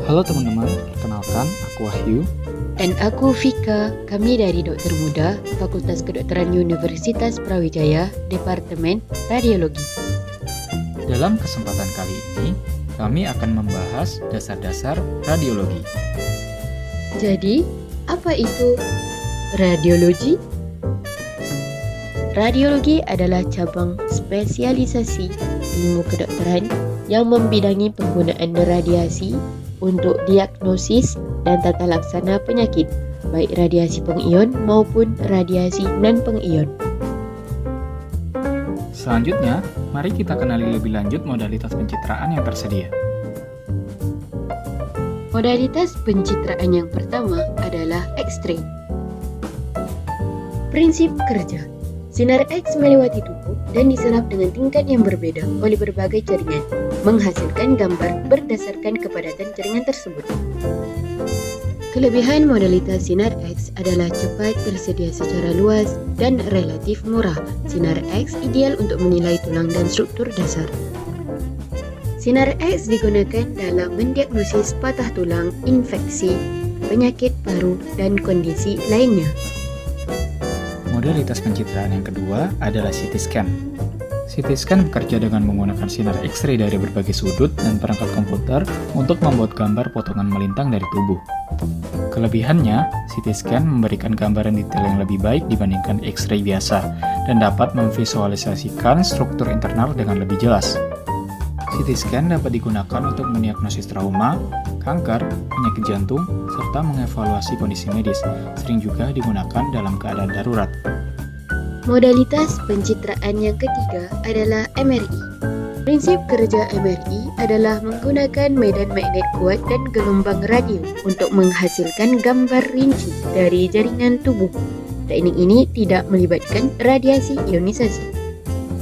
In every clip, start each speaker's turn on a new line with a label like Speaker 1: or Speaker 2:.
Speaker 1: Halo teman-teman, perkenalkan aku Wahyu.
Speaker 2: Dan aku Vika, kami dari Dokter Muda, Fakultas Kedokteran Universitas Brawijaya, Departemen Radiologi.
Speaker 1: Dalam kesempatan kali ini, kami akan membahas dasar-dasar radiologi.
Speaker 2: Jadi, apa itu radiologi? Radiologi adalah cabang spesialisasi ilmu kedokteran yang membidangi penggunaan radiasi untuk diagnosis dan tata laksana penyakit, baik radiasi pengion maupun radiasi non-pengion.
Speaker 1: Selanjutnya, mari kita kenali lebih lanjut modalitas pencitraan yang tersedia.
Speaker 2: Modalitas pencitraan yang pertama adalah X-ray. Prinsip kerja: sinar X melewati tubuh dan diserap dengan tingkat yang berbeda oleh berbagai jaringan, menghasilkan gambar berdasarkan kepadatan jaringan tersebut. Kelebihan modalitas sinar X adalah cepat, tersedia secara luas, dan relatif murah. Sinar X ideal untuk menilai tulang dan struktur dasar. Sinar X digunakan dalam mendiagnosis patah tulang, infeksi, penyakit paru, dan kondisi lainnya.
Speaker 1: Modalitas pencitraan yang kedua adalah CT scan. CT scan bekerja dengan menggunakan sinar X-ray dari berbagai sudut dan perangkat komputer untuk membuat gambar potongan melintang dari tubuh. Kelebihannya, CT scan memberikan gambaran detail yang lebih baik dibandingkan X-ray biasa dan dapat memvisualisasikan struktur internal dengan lebih jelas. CT scan dapat digunakan untuk mendiagnosis trauma, kanker, penyakit jantung, serta mengevaluasi kondisi medis. Sering juga digunakan dalam keadaan darurat.
Speaker 2: Modalitas pencitraan yang ketiga adalah MRI. Prinsip kerja MRI adalah menggunakan medan magnet kuat dan gelombang radio untuk menghasilkan gambar rinci dari jaringan tubuh. Teknik ini tidak melibatkan radiasi ionisasi.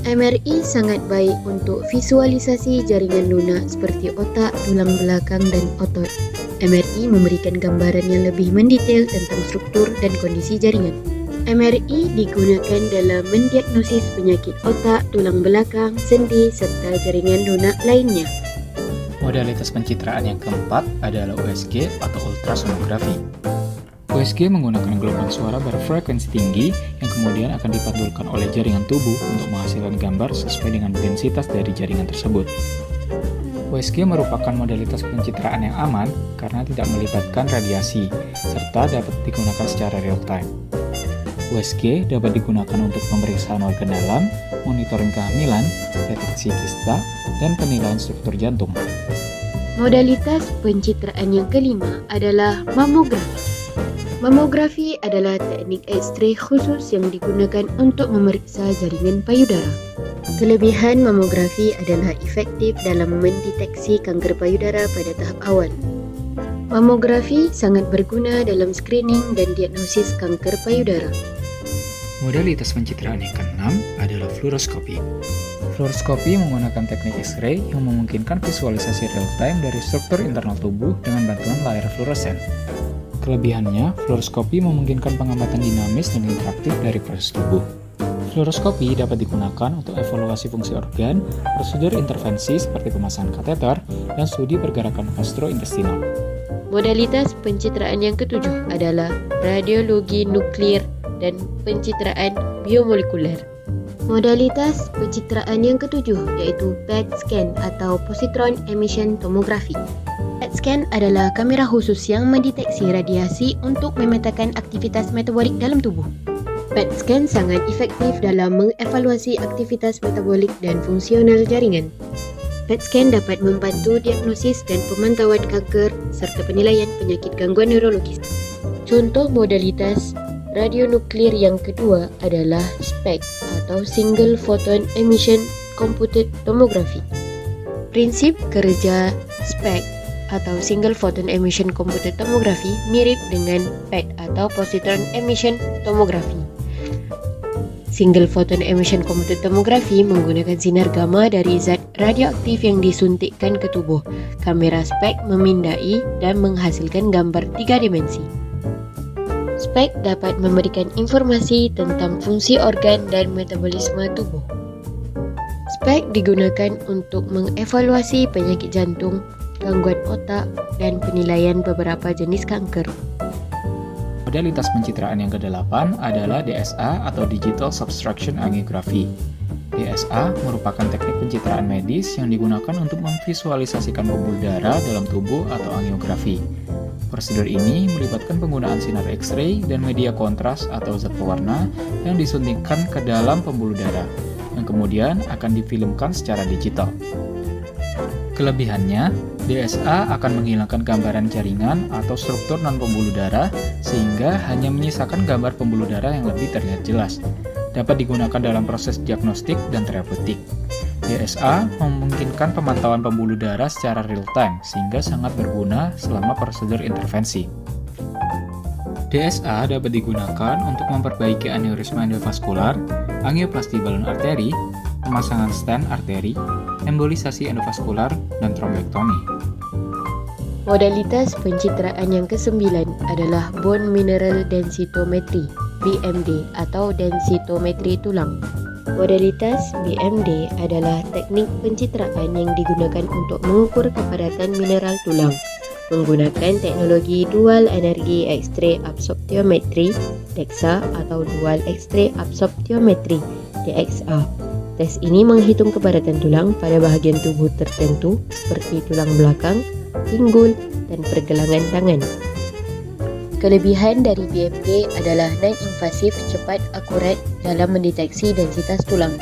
Speaker 2: MRI sangat baik untuk visualisasi jaringan lunak seperti otak, tulang belakang, dan otot. MRI memberikan gambaran yang lebih mendetail tentang struktur dan kondisi jaringan. MRI digunakan dalam mendiagnosis penyakit otak, tulang belakang, sendi, serta jaringan lunak lainnya.
Speaker 1: Modalitas pencitraan yang keempat adalah USG atau ultrasonografi. USG menggunakan gelombang suara berfrekuensi tinggi yang kemudian akan dipantulkan oleh jaringan tubuh untuk menghasilkan gambar sesuai dengan densitas dari jaringan tersebut. USG merupakan modalitas pencitraan yang aman karena tidak melibatkan radiasi, serta dapat digunakan secara real-time. USG dapat digunakan untuk pemeriksaan organ dalam, monitoring kehamilan, deteksi kista, dan penilaian struktur jantung.
Speaker 2: Modalitas pencitraan yang kelima adalah mamografi. Mamografi adalah teknik X-ray khusus yang digunakan untuk memeriksa jaringan payudara. Kelebihan mamografi adalah efektif dalam mendeteksi kanker payudara pada tahap awal. Mamografi sangat berguna dalam screening dan diagnosis kanker payudara.
Speaker 1: Modalitas pencitraan yang keenam adalah fluoroskopi. Fluoroskopi menggunakan teknik X-ray yang memungkinkan visualisasi real-time dari struktur internal tubuh dengan bantuan layar fluoresen. Kelebihannya, fluoroskopi memungkinkan pengamatan dinamis dan interaktif dari proses tubuh. Fluoroskopi dapat digunakan untuk evaluasi fungsi organ, prosedur intervensi seperti pemasangan kateter, dan studi pergerakan gastrointestinal.
Speaker 2: Modalitas pencitraan yang ketujuh adalah radiologi nuklir dan pencitraan biomolekuler. Modalitas pencitraan yang ketujuh yaitu PET scan atau positron emission tomography. PET scan adalah kamera khusus yang mendeteksi radiasi untuk memetakan aktivitas metabolik dalam tubuh. PET scan sangat efektif dalam mengevaluasi aktivitas metabolik dan fungsional jaringan. PET scan dapat membantu diagnosis dan pemantauan kanker serta penilaian penyakit gangguan neurologis. Contoh modalitas radionuklir yang kedua adalah SPECT atau Single Photon Emission Computed Tomography. Prinsip kerja SPECT atau Single Photon Emission Computed Tomography mirip dengan PET atau Positron Emission Tomography. Single Photon Emission Computed Tomography menggunakan sinar gamma dari zat radioaktif yang disuntikkan ke tubuh. Kamera SPECT memindai dan menghasilkan gambar 3 dimensi. SPECT dapat memberikan informasi tentang fungsi organ dan metabolisme tubuh. SPECT digunakan untuk mengevaluasi penyakit jantung, gangguan otak, dan penilaian beberapa jenis kanker.
Speaker 1: Modalitas pencitraan yang ke-8 adalah DSA atau Digital Subtraction Angiography. DSA merupakan teknik pencitraan medis yang digunakan untuk memvisualisasikan pembuluh darah dalam tubuh atau angiografi. Prosedur ini melibatkan penggunaan sinar X-ray dan media kontras atau zat pewarna yang disuntikkan ke dalam pembuluh darah, yang kemudian akan difilmkan secara digital. Kelebihannya, DSA akan menghilangkan gambaran jaringan atau struktur non-pembuluh darah sehingga hanya menyisakan gambar pembuluh darah yang lebih terlihat jelas. Dapat digunakan dalam proses diagnostik dan terapeutik. DSA memungkinkan pemantauan pembuluh darah secara real-time sehingga sangat berguna selama prosedur intervensi. DSA dapat digunakan untuk memperbaiki aneurisma endovaskular, angioplasti balon arteri, pemasangan stent arteri, embolisasi endovaskular, dan trombektomi.
Speaker 2: Modalitas pencitraan yang ke-9 adalah bone mineral densitometry (BMD) atau densitometri tulang. Modalitas BMD adalah teknik pencitraan yang digunakan untuk mengukur kepadatan mineral tulang menggunakan teknologi dual energi X-ray absorptiometry (DEXA) atau dual X-ray absorptiometry (DXA). Tes ini menghitung kepadatan tulang pada bahagian tubuh tertentu seperti tulang belakang, pinggul, dan pergelangan tangan. Kelebihan dari BMD adalah non-invasif, cepat, akurat dalam mendeteksi densitas tulang.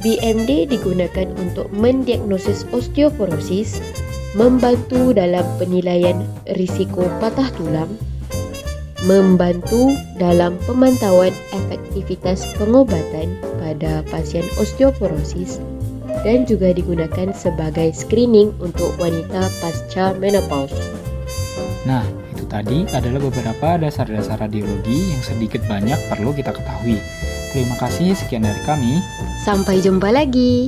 Speaker 2: BMD digunakan untuk mendiagnosis osteoporosis, membantu dalam penilaian risiko patah tulang, membantu dalam pemantauan efektivitas pengobatan pada pasien osteoporosis, dan juga digunakan sebagai screening untuk wanita pasca menopause.
Speaker 1: Nah, itu tadi adalah beberapa dasar-dasar radiologi yang sedikit banyak perlu kita ketahui. Terima kasih, sekian dari kami.
Speaker 2: Sampai jumpa lagi.